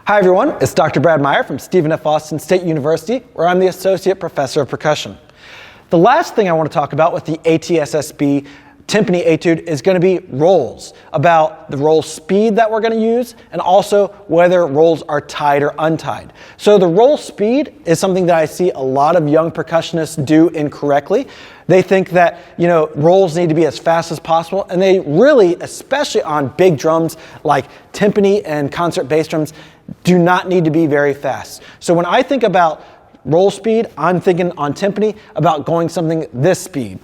Hi everyone, it's Dr. Brad Meyer from Stephen F. Austin State University, where I'm the Associate Professor of Percussion. The last thing I want to talk about with the ATSSB Timpani Etude is going to be rolls, about the roll speed that we're going to use, and also whether rolls are tied or untied. So the roll speed is something that I see a lot of young percussionists do incorrectly. They think that, rolls need to be as fast as possible, and they really, especially on big drums like timpani and concert bass drums, do not need to be very fast. So when I think about roll speed, I'm thinking on timpani about going something this speed.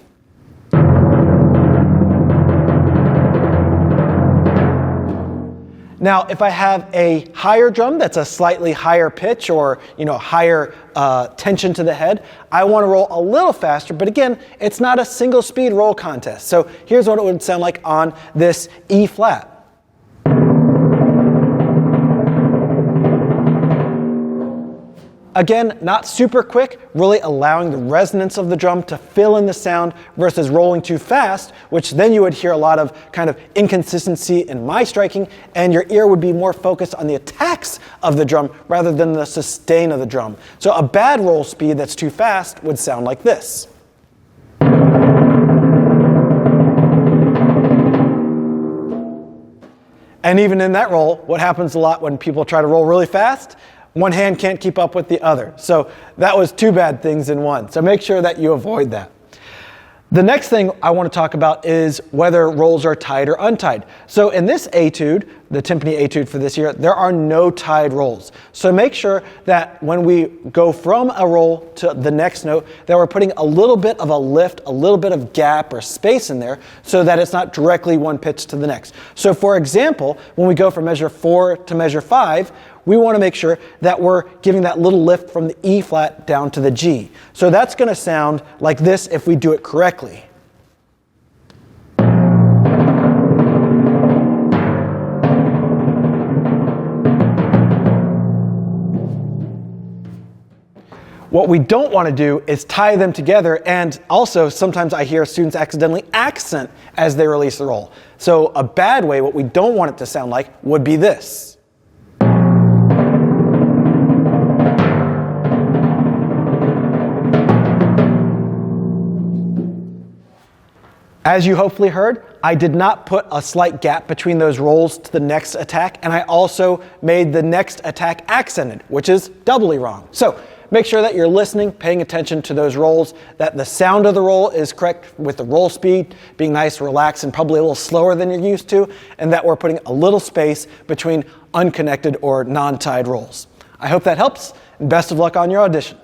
Now, if I have a higher drum that's a slightly higher pitch or higher tension to the head, I want to roll a little faster, but again, it's not a single speed roll contest. So here's what it would sound like on this E flat. Again, not super quick, really allowing the resonance of the drum to fill in the sound versus rolling too fast, which then you would hear a lot of kind of inconsistency in my striking, and your ear would be more focused on the attacks of the drum rather than the sustain of the drum. So a bad roll speed that's too fast would sound like this. And even in that roll, what happens a lot when people try to roll really fast? One hand can't keep up with the other. So that was two bad things in one. So make sure that you avoid that. The next thing I want to talk about is whether rolls are tied or untied. So in this etude, the timpani etude for this year, there are no tied rolls. So make sure that when we go from a roll to the next note, that we're putting a little bit of a lift, a little bit of gap or space in there so that it's not directly one pitch to the next. So for example, when we go from measure 4 to measure 5, we want to make sure that we're giving that little lift from the E flat down to the G. So that's going to sound like this if we do it correctly. What we don't want to do is tie them together, and also sometimes I hear students accidentally accent as they release the roll. So a bad way, what we don't want it to sound like, would be this. As you hopefully heard, I did not put a slight gap between those rolls to the next attack, and I also made the next attack accented, which is doubly wrong. So make sure that you're listening, paying attention to those rolls, that the sound of the roll is correct with the roll speed being nice, relaxed, and probably a little slower than you're used to, and that we're putting a little space between unconnected or non-tied rolls. I hope that helps, and best of luck on your audition.